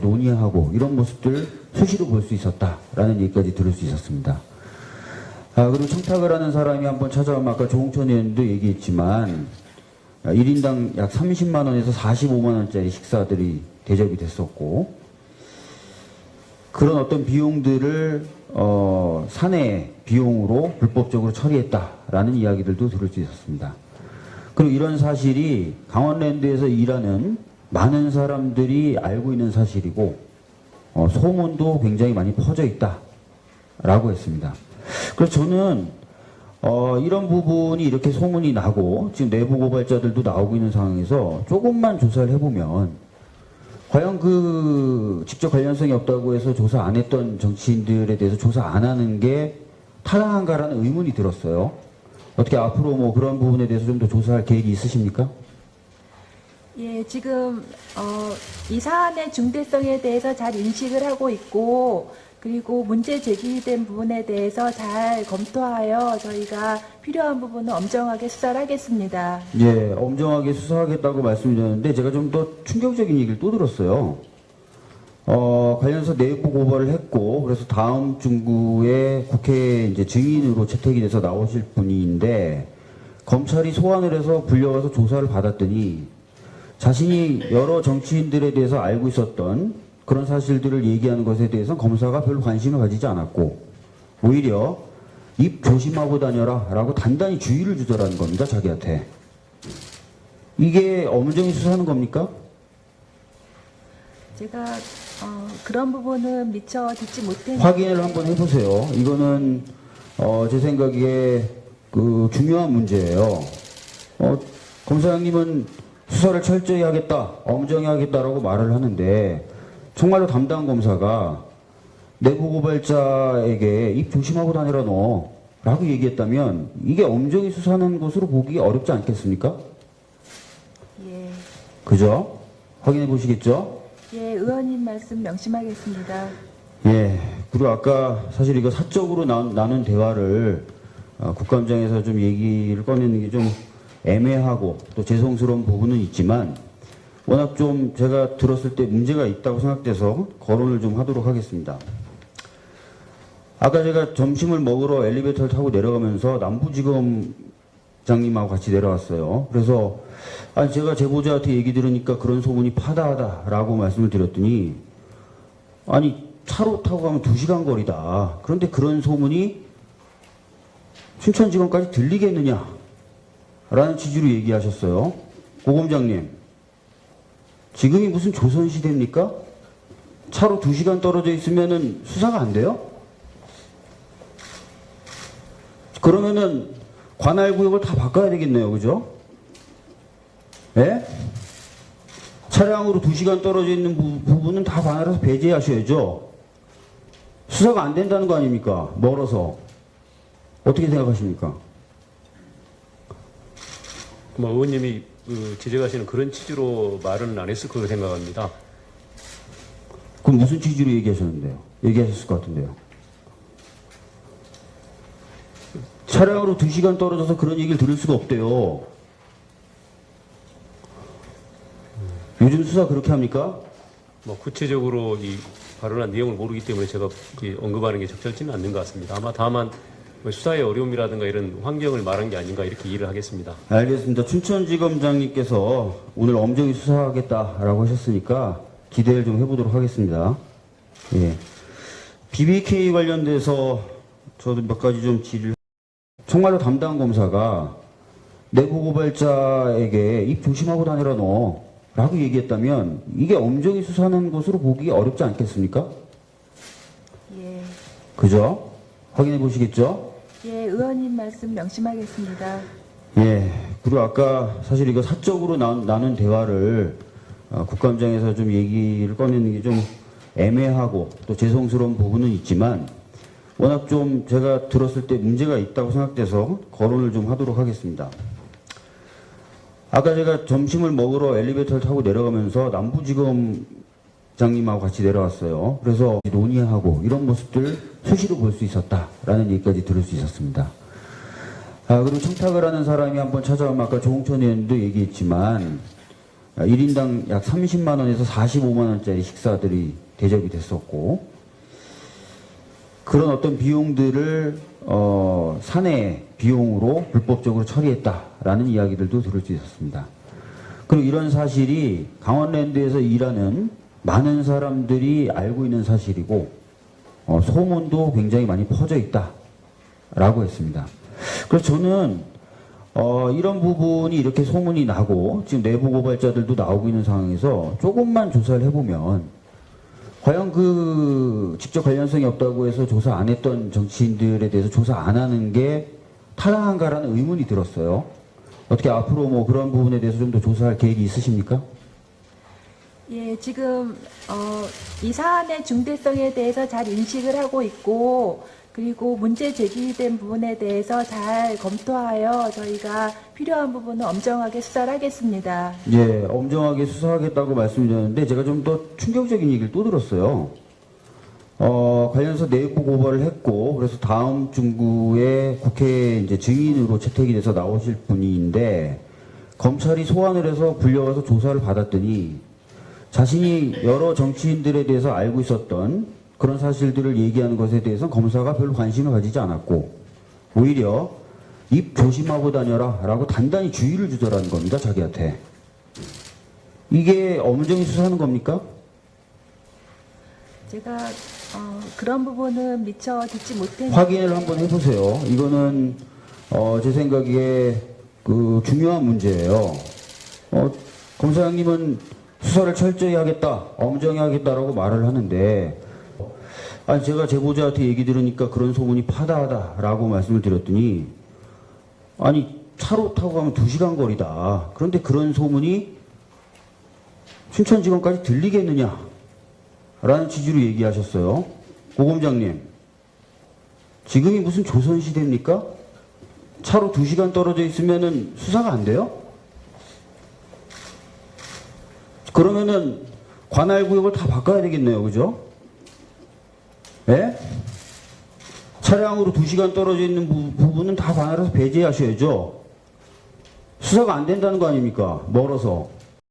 논의하고 이런 모습들 수시로 볼 수 있었다라는 얘기까지 들을 수 있었습니다. 그리고 청탁을 하는 사람이 한번 찾아오면 아까 조홍천 의원도 얘기했지만 1인당 약 30만 원에서 45만 원짜리 식사들이 대접이 됐었고 그런 어떤 비용들을 사내 비용으로 불법적으로 처리했다라는 이야기들도 들을 수 있었습니다. 그리고 이런 사실이 강원랜드에서 일하는 많은 사람들이 알고 있는 사실이고 소문도 굉장히 많이 퍼져 있다라고 했습니다. 그래서 저는 이런 부분이 이렇게 소문이 나고 지금 내부 고발자들도 나오고 있는 상황에서 조금만 조사를 해보면 과연 그 직접 관련성이 없다고 해서 조사 안 했던 정치인들에 대해서 조사 안 하는 게 타당한가라는 의문이 들었어요. 어떻게 앞으로 뭐 그런 부분에 대해서 좀 더 조사할 계획이 있으십니까? 예, 지금 이 사안의 중대성에 대해서 잘 인식을 하고 있고 그리고 문제 제기된 부분에 대해서 잘 검토하여 저희가 필요한 부분은 엄정하게 수사를 하겠습니다. 예, 엄정하게 수사하겠다고 말씀드렸는데 제가 좀 더 충격적인 얘기를 또 들었어요. 관련해서 내부 고발을 했고 그래서 다음 중구에 국회 이제 증인으로 채택이 돼서 나오실 분인데 검찰이 소환을 해서 불려와서 조사를 받았더니 자신이 여러 정치인들에 대해서 알고 있었던 그런 사실들을 얘기하는 것에 대해서 검사가 별로 관심을 가지지 않았고 오히려 입 조심하고 다녀라 라고 단단히 주의를 주더라는 겁니다. 자기한테. 이게 엄정히 수사하는 겁니까? 제가 그런 부분은 미처 듣지 못했는데 확인을 한번 해보세요. 이거는 제 생각에 그 중요한 문제예요. 검사장님은 수사를 철저히 하겠다, 엄정히 하겠다라고 말을 하는데 정말로 담당 검사가 내부 고발자에게 입 조심하고 다니라 너 라고 얘기했다면 이게 엄정히 수사하는 것으로 보기 어렵지 않겠습니까? 예, 그죠? 확인해 보시겠죠? 예, 의원님 말씀 명심하겠습니다. 예. 그리고 아까 사실 이거 사적으로 나눈 대화를 국감장에서 좀 얘기를 꺼내는 게 좀 애매하고 또 죄송스러운 부분은 있지만 워낙 좀 제가 들었을 때 문제가 있다고 생각돼서 거론을 좀 하도록 하겠습니다. 아까 제가 점심을 먹으러 엘리베이터를 타고 내려가면서 남부지검장님하고 같이 내려왔어요. 그래서 제가 제보자한테 얘기 들으니까 그런 소문이 파다하다라고 말씀을 드렸더니 차로 타고 가면 2시간 거리다. 그런데 그런 소문이 춘천지검까지 들리겠느냐? 라는 취지로 얘기하셨어요. 고검장님, 지금이 무슨 조선시대입니까? 차로 2시간 떨어져 있으면은 수사가 안 돼요? 그러면은 관할구역을 다 바꿔야 되겠네요. 그죠? 예? 차량으로 2시간 떨어져 있는 부분은 다 관할에서 배제하셔야죠. 수사가 안 된다는 거 아닙니까? 멀어서. 어떻게 생각하십니까? 의원님이 지적하시는 그런 취지로 말은 안 했을 거라고 생각합니다. 그럼 무슨 취지로 얘기하셨는데요? 얘기하셨을 것 같은데요. 차량으로 2시간 떨어져서 그런 얘기를 들을 수가 없대요. 요즘 수사 그렇게 합니까? 구체적으로 이 발언한 내용을 모르기 때문에 제가 언급하는 게 적절치는 않는 것 같습니다. 아마 다만 수사의 어려움이라든가 이런 환경을 말한 게 아닌가 이렇게 이해를 하겠습니다. 알겠습니다. 춘천지검장님께서 오늘 엄정히 수사하겠다라고 하셨으니까 기대를 좀 해보도록 하겠습니다. 예. BBK 관련돼서 저도 몇 가지 좀 질의를 정말로 담당 검사가 내부 고발자에게 입 조심하고 다니라 너 라고 얘기했다면 이게 엄정히 수사하는 것으로 보기 어렵지 않겠습니까? 예, 그죠? 확인해 보시겠죠? 예, 의원님 말씀 명심하겠습니다. 예. 그리고 아까 사실 이거 사적으로 나눈 대화를 국감장에서 좀 얘기를 꺼내는 게 좀 애매하고 또 죄송스러운 부분은 있지만 워낙 좀 제가 들었을 때 문제가 있다고 생각돼서 거론을 좀 하도록 하겠습니다. 아까 제가 점심을 먹으러 엘리베이터를 타고 내려가면서 남부지검장님하고 같이 내려왔어요. 그래서 논의하고 이런 모습들 수시로 볼 수 있었다라는 얘기까지 들을 수 있었습니다. 그리고 청탁을 하는 사람이 한번 찾아오면 아까 조홍천 의원도 얘기했지만 1인당 약 30만 원에서 45만 원짜리 식사들이 대접이 됐었고, 그런 어떤 비용들을 사내 비용으로 불법적으로 처리했다라는 이야기들도 들을 수 있었습니다. 그리고 이런 사실이 강원랜드에서 일하는 많은 사람들이 알고 있는 사실이고, 소문도 굉장히 많이 퍼져 있다라고 했습니다. 그래서 저는 이런 부분이 이렇게 소문이 나고 지금 내부 고발자들도 나오고 있는 상황에서 조금만 조사를 해보면 과연 그 직접 관련성이 없다고 해서 조사 안 했던 정치인들에 대해서 조사 안 하는 게 타당한가라는 의문이 들었어요. 어떻게 앞으로 뭐 그런 부분에 대해서 좀 더 조사할 계획이 있으십니까? 예, 지금 이 사안의 중대성에 대해서 잘 인식을 하고 있고, 그리고 문제 제기된 부분에 대해서 잘 검토하여 저희가 필요한 부분은 엄정하게 수사를 하겠습니다. 예, 엄정하게 수사하겠다고 말씀드렸는데 제가 좀 더 충격적인 얘기를 또 들었어요. 관련해서 내부 고발을 했고, 그래서 다음 중구에 국회에 이제 증인으로 채택이 돼서 나오실 분인데, 검찰이 소환을 해서 불려와서 조사를 받았더니, 자신이 여러 정치인들에 대해서 알고 있었던 그런 사실들을 얘기하는 것에 대해서는 검사가 별로 관심을 가지지 않았고, 오히려 입 조심하고 다녀라 라고 단단히 주의를 주더라는 겁니다, 자기한테. 이게 엄정히 수사하는 겁니까? 제가 그런 부분은 미처 듣지 못했는데 확인을 한번 해보세요. 이거는 제 생각에 그 중요한 문제예요. 검사장님은 수사를 철저히 하겠다, 엄정히 하겠다라고 말을 하는데, 아니 제가 제보자한테 얘기 들으니까 그런 소문이 파다하다라고 말씀을 드렸더니, 아니 차로 타고 가면 2시간 거리다. 그런데 그런 소문이 춘천지검까지 들리겠느냐? 라는 취지로 얘기하셨어요. 고검장님, 지금이 무슨 조선시대입니까? 차로 2시간 떨어져 있으면은 수사가 안 돼요? 그러면은 관할 구역을 다 바꿔야 되겠네요, 그죠? 예? 차량으로 2시간 떨어져 있는 부분은 다 관할에서 배제하셔야죠. 수사가 안 된다는 거 아닙니까? 멀어서.